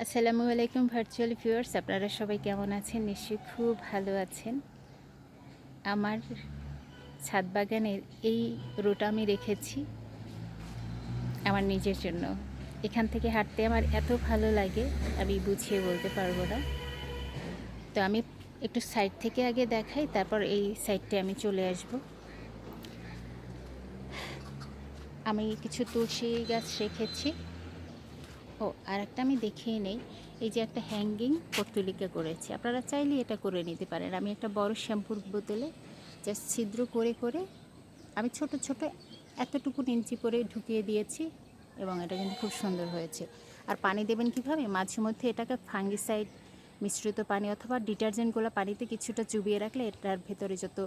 আসসালামু আলাইকুম virtual viewers, আপনারা সবাই কেমন আছেন? নিশ্চয়ই খুব ভালো আছেন। আমার ছাদ বাগানের এই রোটা আমি রেখেছি আমার নিজের জন্য। এখান থেকে হাঁটতে আমার এত ভালো লাগে, আমি বুঝিয়ে বলতে পারবো না। তো আমি একটু সাইড থেকে আগে দেখাই, তারপর এই সাইডে আমি চলে আসব। আমি কিছু তুলসী গাছ রেখেছি। ও আর একটা আমি দেখিয়ে নেই, এই যে একটা হ্যাঙ্গিং পর্তুলিকা করেছি, আপনারা চাইলে এটা করে নিতে পারেন। আমি একটা বড় শ্যাম্পুর বোতলে জাস্ট ছিদ্র করে করে আমি ছোট ছোট এতটুকু ইঞ্চি করে ঢুকিয়ে দিয়েছি এবং এটা কিন্তু খুব সুন্দর হয়েছে। আর পানি দেবেন কিভাবে? মাঝে মধ্যে এটাকে ফাঙ্গিসাইড মিশ্রিত পানি অথবা ডিটারজেন্টগুলো পানিতে কিছুটা চুবিয়ে রাখলে এটার ভেতরে যত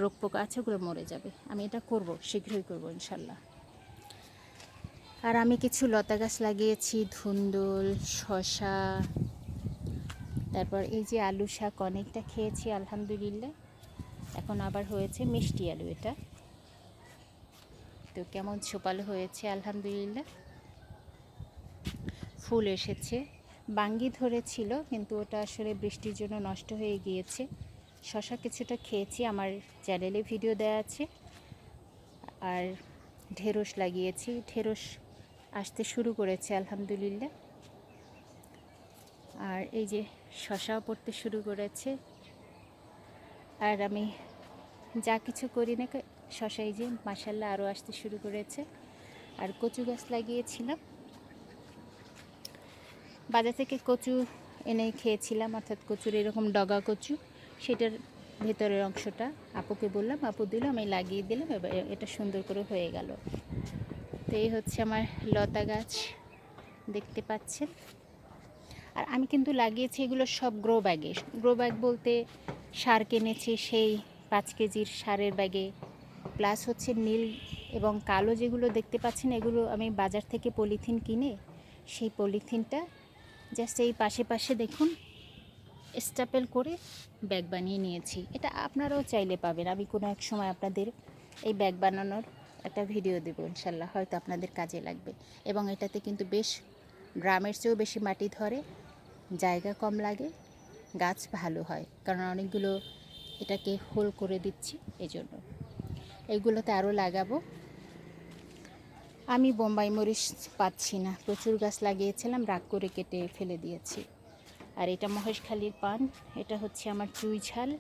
রোগ পোকা আছে ওগুলো মরে যাবে। আমি এটা করব, শীঘ্রই করব ইনশাল্লাহ। আর আমি কিছু লতা গাছ লাগিয়েছি, ধুন্দুল, শসা, তারপর এই যে আলু শাক অনেকটা খেয়েছি আলহামদুলিল্লাহ। এখন আবার হয়েছে মিষ্টি আলু, এটা তো কেমন ছোপালো হয়েছে আলহামদুলিল্লাহ। ফুল এসেছে, বাঙ্গি ধরেছিল কিন্তু ওটা আসলে বৃষ্টির জন্য নষ্ট হয়ে গিয়েছে। শসা কিছুটা খেয়েছি, আমার চ্যানেলে ভিডিও দেওয়া আছে। আর ঢেঁড়স লাগিয়েছি, ঢেঁড়স আসতে শুরু করেছে আলহামদুলিল্লাহ। আর এই যে শসাও পড়তে শুরু করেছে। আর আমি যা কিছু করি না, শসা এই যে মাশাল্লাহ আরও আসতে শুরু করেছে। আর কচু গাছ লাগিয়েছিলাম, বাজার থেকে কচু এনে খেয়েছিলাম, অর্থাৎ কচুর এরকম ডগা কচু, সেটার ভেতরের অংশটা আপুকে বললাম, আপু দিল, আমি লাগিয়ে দিলাম, এবার এটা সুন্দর করে হয়ে গেল। তো এই হচ্ছে আমার লতা গাছ, দেখতে পাচ্ছেন। আর আমি কিন্তু লাগিয়েছি এগুলো সব গ্রো ব্যাগে। গ্রো ব্যাগ বলতে সার কিনেছি সেই 5 কেজির সারের ব্যাগে, প্লাস হচ্ছে নীল এবং কালো যেগুলো দেখতে পাচ্ছেন, এগুলো আমি বাজার থেকে পলিথিন কিনে সেই পলিথিনটা জাস্ট এই পাশে পাশে দেখুন স্টাপেল করে ব্যাগ বানিয়ে নিয়েছি। এটা আপনারাও চাইলে পাবেন, আমি কোনো এক সময় আপনাদের এই ব্যাগ বানানোর একটা ভিডিও দেবো ইনশাল্লাহ, হয়তো আপনাদের কাজে লাগবে। এবং এটাতে কিন্তু বেশ গ্রামের চেয়েও বেশি মাটি ধরে, জায়গা কম লাগে, গাছ ভালো হয়, কারণ অনেকগুলো এটাকে হোল করে দিচ্ছি এজন্য। এইগুলোতে আরও লাগাবো। আমি বোম্বাই মরিচ পাচ্ছি না, প্রচুর গাছ লাগিয়েছিলাম, রাগ করে কেটে ফেলে দিয়েছি। আর এটা মহেশখালীর পান, এটা হচ্ছে আমার চুই ঝাল,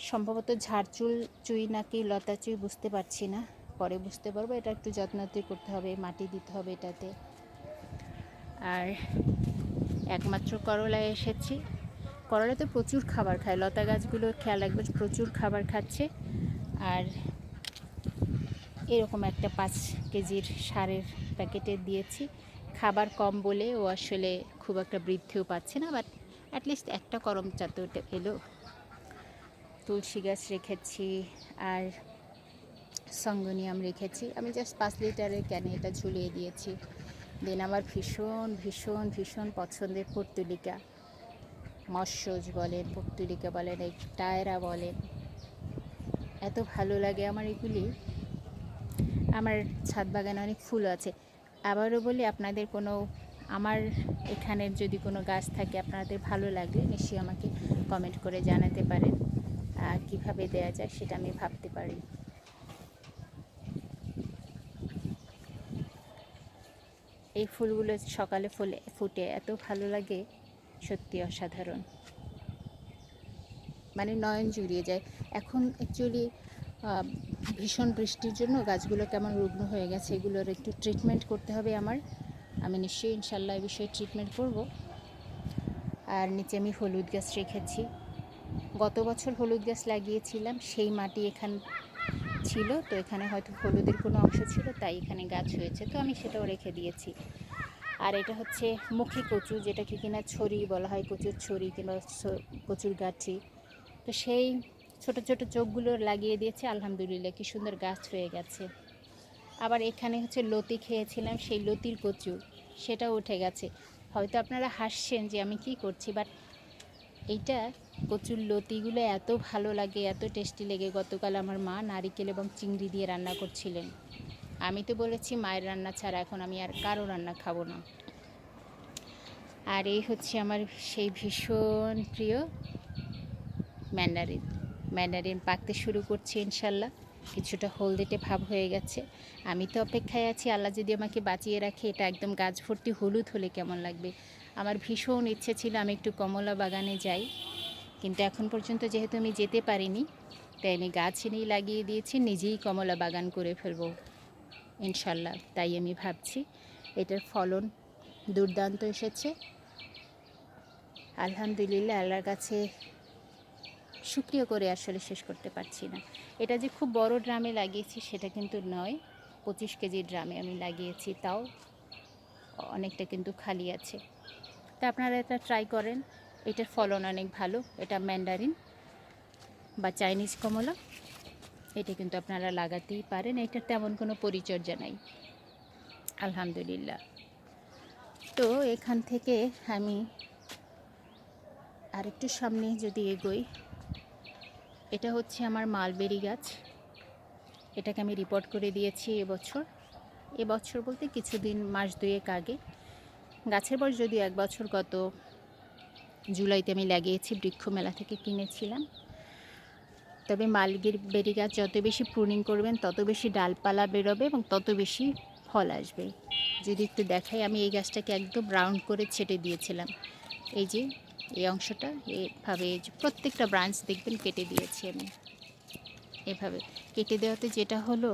সম্ভবত ঝাড়চুল চুই নাকি লতা চুই বুঝতে পারছি না, পরে বুঝতে পারবো। এটা একটু যত্নতে করতে হবে, মাটি দিতে হবে এটাতে। আর একমাত্র করলায় এসেছি, করলা তো প্রচুর খাবার খায়, লতা গাছগুলো খেয়াল রাখবেন, প্রচুর খাবার খাচ্ছে। আর এরকম একটা 5 কেজির সারের প্যাকেটে দিয়েছি, খাবার কম বলে ও আসলে খুব একটা বৃদ্ধিও পাচ্ছে না, বাট অ্যাটলিস্ট একটা করম চাতে ওটা এলো। তুলসী গাছ রেখেছি আর সঙ্গনিয়াম রেখেছি। আমি জাস্ট 5 লিটারের ক্যানে এটা ঝুলিয়ে দিয়েছি। দেন আমার ভীষণ ভীষণ ভীষণ পছন্দের পর্তুলিকা, মৎস্যজ বলেন, পর্তুলিকা বলেন, এই টায়রা বলেন, এত ভালো লাগে আমার এগুলি। আমার ছাদ বাগানে অনেক ফুল আছে। আবারও বলি, আপনাদের কোনো আমার এখানের যদি কোনো গাছ থাকে আপনাদের ভালো লাগলে নিশ্চয়ই আমাকে কমেন্ট করে জানাতে পারেন, আর কীভাবে দেয়া যায় সেটা আমি ভাবতে পারি। এই ফুলগুলো সকালে ফুটে এত ভালো লাগে, সত্যি অসাধারণ, মানে নয়ন জুড়িয়ে যায়। এখন অ্যাকচুয়ালি ভীষণ বৃষ্টির জন্য গাছগুলো কেমন রুগ্ন হয়ে গেছে, এগুলোর একটু ট্রিটমেন্ট করতে হবে আমার। আমি নিশ্চয়ই ইনশাল্লাহ এই বিষয়ে ট্রিটমেন্ট করব। আর নিচে আমি হলুদ গাছ রেখেছি, গত বছর হলুদ গাছ লাগিয়েছিলাম, সেই মাটি এখান ছিল, তো এখানে হয়তো হলুদের কোনো অংশ ছিল, তাই এখানে গাছ হয়েছে, তো আমি সেটাও রেখে দিয়েছি। আর এটা হচ্ছে মুখী কচু, যেটাকে কিনা ছড়ি বলা হয়, কচুর ছড়ি কিংবা কচুর গাছি, তো সেই ছোট ছোট চোখগুলো লাগিয়ে দিয়েছে, আলহামদুলিল্লাহ কি সুন্দর গাছ হয়ে গেছে। আবার এখানে হচ্ছে লতি খেয়েছিলাম, সেই লতির কচু, সেটাও উঠে গেছে। হয়তো আপনারা হাসছেন যে আমি কি করছি, বাট এইটা কচুর লতিগুলো এত ভালো লাগে, এত টেস্টি লেগে, গতকাল আমার মা নারিকেল এবং চিংড়ি দিয়ে রান্না করছিলেন, আমি তো বলেছি মায়ের রান্না ছাড়া এখন আমি আর কারো রান্না খাবো না। আর এই হচ্ছে আমার সেই ভীষণ প্রিয় ম্যান্ডারিন। ম্যান্ডারিন পাকতে শুরু করছে ইনশাল্লাহ, কিছুটা হলদেটে ভাব হয়ে গেছে। আমি তো অপেক্ষায় আছি, আল্লাহ যদি আমাকে বাঁচিয়ে রাখে এটা একদম গাছ ভর্তি হলুদ হলে কেমন লাগবে। আমার ভীষণ ইচ্ছে ছিল আমি একটু কমলা বাগানে যাই, কিন্তু এখন পর্যন্ত যেহেতু আমি যেতে পারিনি, তাই আমি গাছ এনেই লাগিয়ে দিয়েছি, নিজেই কমলা বাগান করে ফেলবো ইনশাল্লাহ। তাই আমি ভাবছি এটার ফলন দুর্দান্ত এসেছে আলহামদুলিল্লাহ। আল্লাহর কাছে শুকরিয়া করে আসলে শেষ করতে পারছি না। এটা যে খুব বড় ড্রামে লাগিয়েছি সেটা কিন্তু নয়, 25 কেজি ড্রামে আমি লাগিয়েছি, তাও অনেকটা কিন্তু খালি আছে। তা আপনারা এটা ট্রাই করেন, এটার ফলন অনেক ভালো। এটা ম্যান্ডারিন বা চাইনিজ কমলা, এটা কিন্তু আপনারা লাগাতেই পারেন, এটার তেমন কোনো পরিচর্যা নাই আলহামদুলিল্লাহ। তো এখান থেকে আমি আরেকটু সামনে যদি এগোই, এটা হচ্ছে আমার মালবেরি গাছ। এটাকে আমি রিপোর্ট করে দিয়েছি এবছর বলতে কিছুদিন, মাস দুয়েক আগে। গাছের বয়স যদিও 1 বছর, গত জুলাইতে আমি লাগিয়েছি, বৃক্ষ মেলা থেকে কিনেছিলাম। তবে মালবেরি গাছ যত বেশি প্রুনিং করবেন তত বেশি ডালপালা বেরোবে এবং তত বেশি ফল আসবে। যদি একটু দেখাই, আমি এই গাছটাকে একদম রাউন্ড করে ছেটে দিয়েছিলাম। এই যে এই অংশটা এভাবে প্রত্যেকটা ব্রাঞ্চ দেখবেন কেটে দিয়েছি আমি। এভাবে কেটে দেওয়াতে যেটা হলো,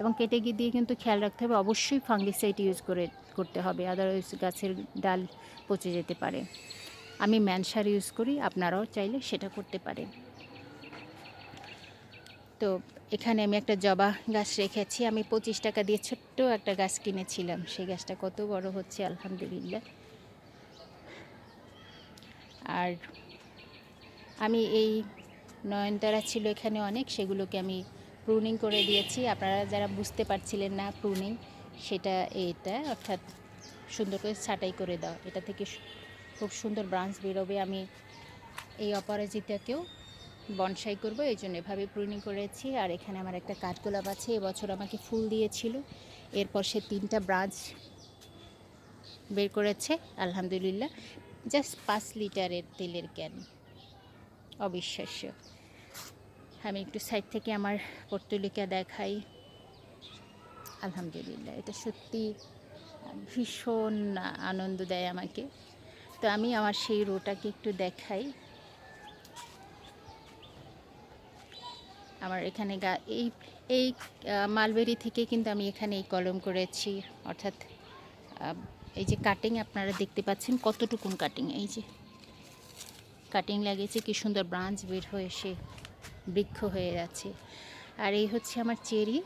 এবং কেটে গিয়ে দিয়ে কিন্তু খেয়াল রাখতে হবে অবশ্যই ফাঙ্গিসাইড ইউজ করতে হবে, আদারওয়াইজ গাছের ডাল পচে যেতে পারে। আমি ম্যানসার ইউজ করি, আপনারাও চাইলে সেটা করতে পারেন। তো এখানে আমি একটা জবা গাছ রেখেছি, আমি 25 টাকা দিয়ে ছোট্ট একটা গাছ কিনেছিলাম, সেই গাছটা কত বড় হচ্ছে আলহামদুলিল্লাহ। আর আমি এই নয়নতারা ছিল এখানে অনেক, সেগুলোকে আমি প্রুনিং করে দিয়েছি। আপনারা যারা বুঝতে পারছিলেন না প্রুনিং, সেটা এটা অর্থাৎ সুন্দর করে ছাঁটাই করে দাও, এটা থেকে খুব সুন্দর ব্রাঞ্চ বেরোবে। আমি এই অপরাজিতাকেও বনসাই করব, এই জন্য এভাবে প্রুনিং করেছি। আর এখানে আমার একটা কাঠগোলাপ আছে, এবছর আমাকে ফুল দিয়েছিল, এরপর সে 3টা ব্রাঞ্চ বের করেছে আলহামদুলিল্লাহ। জাস্ট 5 লিটারের তেলের ক্যান, অবিশ্বাস্য। আমি একটু সাইড থেকে আমার পর্তুলিকা দেখাই। আলহামদুলিল্লাহ, এটা সত্যি ভীষণ আনন্দ দেয় আমাকে। তো আমি আমার সেই রোটাকে একটু দেখাই। আমার এখানে এই এই মালবেরি থেকে কিন্তু আমি এখানে এই কলম করেছি, অর্থাৎ এই যে কাটিং আপনারা দেখতে পাচ্ছেন কতটুকুন কাটিং, এই যে কাটিং লাগিয়েছে, কি সুন্দর ব্রাঞ্চ বের হয়ে সে বৃক্ষ হয়ে যাচ্ছে। আর এই হচ্ছে আমার চেরি।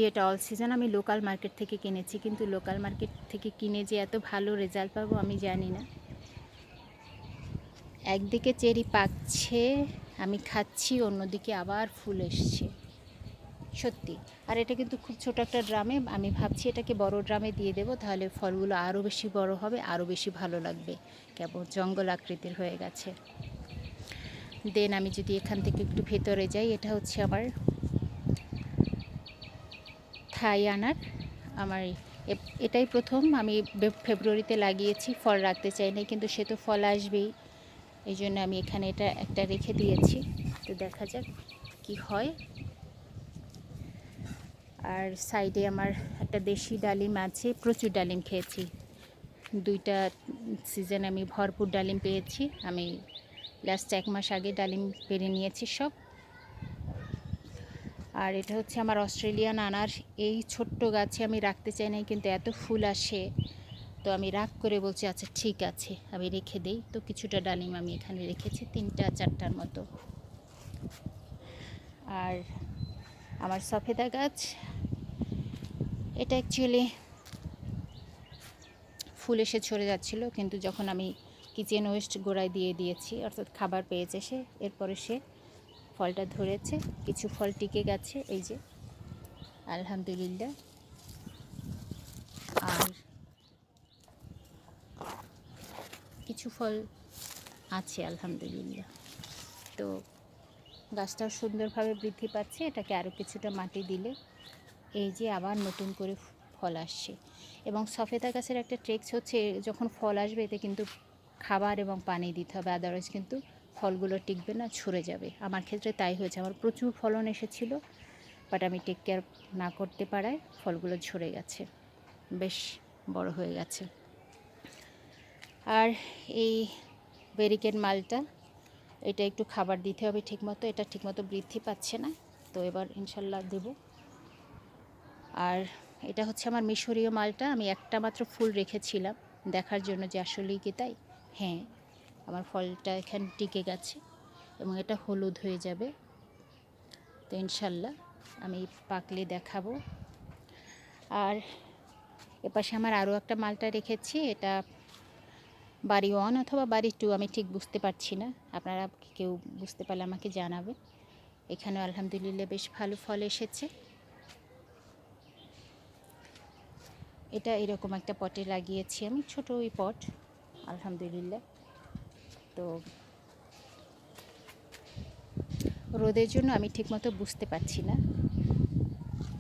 এটা অল সিজন, আমি লোকাল মার্কেট থেকে কিনেছি, কিন্তু লোকাল মার্কেট থেকে কিনে যে এত ভালো রেজাল্ট পাবো আমি জানি না। একদিকে চেরি পাকছে, আমি খাচ্ছি, অন্যদিকে আবার ফুল এসছে সত্যি। আর এটা কিন্তু খুব ছোট একটা ড্রামে, আমি ভাবছি এটাকে বড় ড্রামে দিয়ে দেবো, তাহলে ফলগুলো আরও বেশি বড় হবে, আরও বেশি ভালো লাগবে। কেবল জঙ্গল আকৃতির হয়ে গেছে। দেন আমি যদি এখান থেকে একটু ভেতরে যাই, এটা হচ্ছে আমার থাই আনার। আমার এটাই প্রথম, আমি ফেব্রুয়ারিতে লাগিয়েছি, ফল রাখতে চাই না, কিন্তু সে তো ফল আসবেই, এই জন্য আমি এখানে এটা একটা রেখে দিয়েছি। তো দেখা যাক কি হয়। আর সাইডে আমার একটা দেশি ডালিম আছে, প্রচুর ডালিম খেয়েছি, 2টা সিজন আমি ভরপুর ডালিম পেয়েছি। আমি লাস্ট 1 মাস আগে ডালিম পেরে নিয়েছি সব। আর এটা হচ্ছে আমার অস্ট্রেলিয়ান আনার, এই ছোট্ট গাছে আমি রাখতে চাই না, কিন্তু এত ফুল আসে, তো আমি রাগ করে বলছি আচ্ছা ঠিক আছে আমি রেখে দেই। তো কিছুটা ডালিম আমি এখানে রেখেছি, 3-4টার মতো। আর আমার সফেদা গাছ, এটা অ্যাকচুয়ালি ফুল এসে ছড়ে যাচ্ছিল, কিন্তু যখন আমি কিচেন ওয়েস্ট গোড়ায় দিয়ে দিয়েছি, অর্থাৎ খাবার পেয়েছে সে, এরপরে সে ফলটা ধরেছে, কিছু ফল টিকে গেছে এই যে আলহামদুলিল্লাহ। আর কিছু ফল আছে আলহামদুলিল্লাহ। তো গাছটাও সুন্দরভাবে বৃদ্ধি পাচ্ছে। এটাকে আরও কিছুটা মাটি দিলে এই যে আবার নতুন করে ফল আসছে। এবং সফেদা গাছের একটা ট্রিক্স হচ্ছে, যখন ফল আসবে এতে কিন্তু খাবার এবং পানি দিতে হবে, আদারওয়াইজ কিন্তু ফলগুলো টিকবে না, ঝরে যাবে। আমার ক্ষেত্রে তাই হয়েছে, আমার প্রচুর ফলন এসেছিল, বাট আমি টেক কেয়ার না করতে পারায় ফলগুলো ঝরে গেছে, বেশ বড় হয়ে গেছে। আর এই ব্যারিকেড মালটা, এটা একটু খাবার দিতে হবে ঠিকমতো, এটা ঠিকমতো বৃদ্ধি পাচ্ছে না, তো এবার ইনশাল্লাহ দেব। আর এটা হচ্ছে আমার মিশরীয় মালটা, আমি একটা মাত্র ফুল রেখেছিলাম দেখার জন্য যে আসলেই কি তাই। হ্যাঁ, আমার ফলটা এখানে টিকে গেছে এবং এটা হলুদ হয়ে যাবে, তো ইনশাল্লাহ আমি পাকলে দেখাবো। আর এপাশে আমার আরও একটা মালটা রেখেছি, এটা বাড়ি 1 অথবা বাড়ি 2, আমি ঠিক বুঝতে পারছি না, আপনারা কেউ বুঝতে পারলে আমাকে জানাবেন। এখানেও আলহামদুলিল্লাহ বেশ ভালো ফল এসেছে। এটা এরকম একটা পটে লাগিয়েছি আমি, ছোট ওই পট, আলহামদুলিল্লাহ। তো রোদের জন্য আমি ঠিকমতো বুঝতে পারছি না,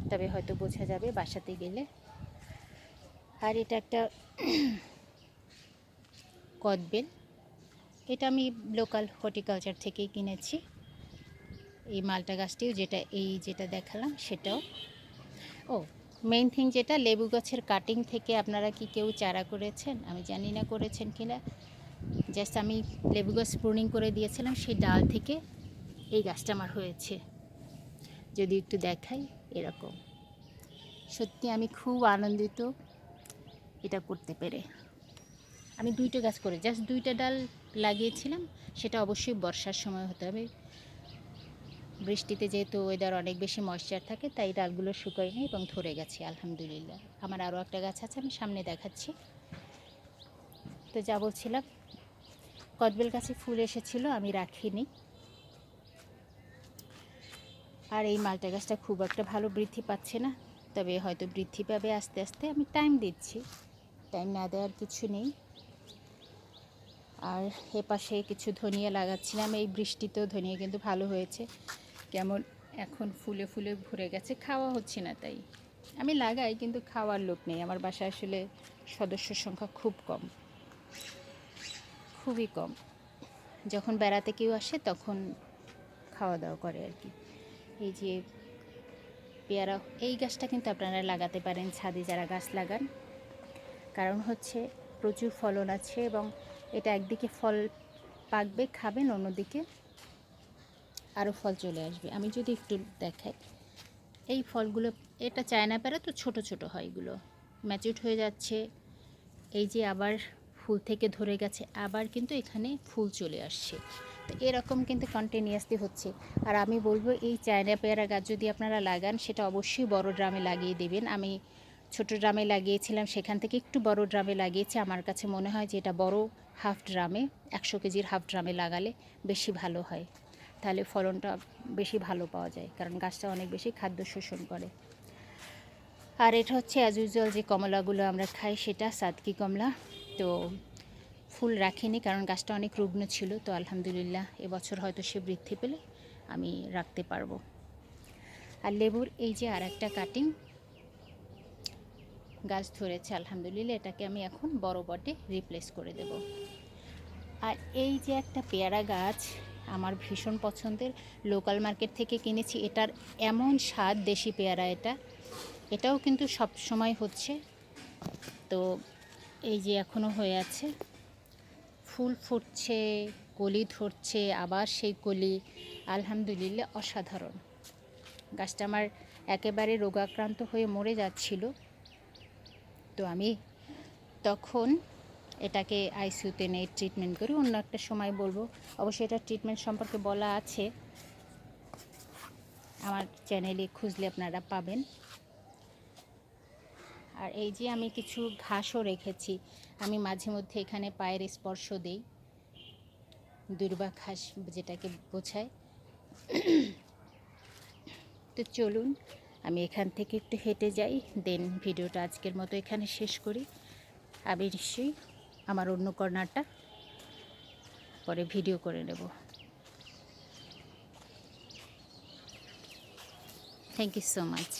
তবে হয়তো বোঝা যাবে বাসাতে গেলে। আর এটা একটা কদবেল, এটা আমি লোকাল হর্টিকালচার থেকেই কিনেছি। এই মালটা গাছটিও, যেটা দেখালাম সেটাও। ও, মেইন থিং যেটা, লেবু গাছের কাটিং থেকে আপনারা কি কেউ চারা করেছেন? আমি জানি না করেছেন কিনা। জাস্ট আমি লেবু গাছ প্রুনিং করে দিয়েছিলাম, সেই ডাল থেকে এই গাছটা আমার হয়েছে। যদি একটু দেখাই, এরকম। সত্যি আমি খুব আনন্দিত এটা করতে পেরে। আমি 2টা গাছ করে জাস্ট 2টা ডাল লাগিয়েছিলাম, সেটা অবশ্যই বর্ষার সময় হতে হবে। বৃষ্টিতে যেহেতু ওয়েদার অনেক বেশি ময়েশ্চার থাকে, তাই ডালগুলো শুকায়নি এবং ধরে গেছে আলহামদুলিল্লাহ। আমার আরও একটা গাছ আছে, আমি সামনে দেখাচ্ছি। তো যা বলছিলাম, কদবেল গাছে ফুল এসেছিল, আমি রাখিনি। আর এই মালটা গাছটা খুব একটা ভালো বৃদ্ধি পাচ্ছে না, তবে হয়তো বৃদ্ধি পাবে আস্তে আস্তে, আমি টাইম দিচ্ছি, টাইম না দেওয়ার কিছু নেই। আর এপাশে কিছু ধনিয়া লাগাচ্ছিলাম, এই বৃষ্টিতেও ধনিয়া কিন্তু ভালো হয়েছে, কেমন এখন ফুলে ফুলে ভরে গেছে, খাওয়া হচ্ছে না তাই। আমি লাগাই কিন্তু খাওয়ার লোক নেই, আমার বাসায় আসলে সদস্য সংখ্যা খুব কম, খুবই কম। যখন বেড়াতে কেউ আসে তখন খাওয়া দাওয়া করে আর কি। এই যে পেয়ারা, এই গাছটা কিন্তু আপনারা লাগাতে পারেন ছাদে যারা গাছ লাগান, কারণ হচ্ছে প্রচুর ফলন আছে এবং এটা একদিকে ফল পাকবে খাবেন, অন্যদিকে আরও ফল চলে আসবে। আমি যদি একটু দেখাই, এই ফলগুলো, এটা চায়না পেয়ারা তো ছোট ছোট হয়, এগুলো ম্যাচিউরড হয়ে যাচ্ছে, এই যে আবার ফুল থেকে ধরে গেছে, আবার কিন্তু এখানে ফুল চলে আসছে, তো এরকম কিন্তু কন্টিনিউয়াসলি হচ্ছে। আর আমি বলবো, এই চায়না পেয়ারা গাছ যদি আপনারা লাগান, সেটা অবশ্যই বড় ড্রামে লাগিয়ে দেবেন। আমি ছোট ড্রামে লাগিয়েছিলাম, সেখান থেকে একটু বড় ড্রামে লাগিয়েছি। আমার কাছে মনে হয় যে এটা বড় হাফ ড্রামে, 100 কেজির হাফ ড্রামে লাগালে বেশি ভালো হয়, তাহলে ফলনটা বেশি ভালো পাওয়া যায়, কারণ গাছটা অনেক বেশি খাদ্য শোষণ করে। আর এটা হচ্ছে অ্যাজ ইউজুয়াল যে কমলাগুলো আমরা খাই, সেটা সাদকি কমলা। তো ফুল রাখিনি কারণ গাছটা অনেক রুগ্ন ছিল, তো আলহামদুলিল্লাহ এবছর হয়তো সে বৃদ্ধি পেলে আমি রাখতে পারবো। আর লেবুর এই যে আর একটা কাটিং গাছ ধরেছে আলহামদুলিল্লাহ, এটাকে আমি এখন বড় পটে রিপ্লেস করে দেব। আর এই যে একটা পেয়ারা গাছ আমার ভীষণ পছন্দের, লোকাল মার্কেট থেকে কিনেছি, এটার এমন স্বাদ, দেশি পেয়ারা এটাও কিন্তু সব সময় হচ্ছে। তো এই যে এখনও হয়ে আছে, ফুল ফুটছে, কলি ধরছে, আবার সেই কলি, আলহামদুলিল্লাহ অসাধারণ। গাছটা আমার একেবারে রোগাক্রান্ত হয়ে মরে যাচ্ছিল, তো আমি তখন এটাকে আইসিইউতে নিয়ে ট্রিটমেন্ট করি, অন্য একটা সময় বলবো, অবশ্যই এটার ট্রিটমেন্ট সম্পর্কে বলা আছে আমার চ্যানেলে, খুঁজলে আপনারা পাবেন। আর এই যে আমি কিছু ঘাসও রেখেছি, আমি মাঝে মধ্যে এখানে পায়ের স্পর্শ দিই, দুর্বা ঘাস যেটাকে বোঝায়। তো চলুন আমি এখান থেকে একটু হেঁটে যাই, দেন ভিডিওটা আজকের মতো এখানে শেষ করি। আমি নিশ্চয়ই আমার অন্য কর্নারটা পরে ভিডিও করে নেব। Thank you so much.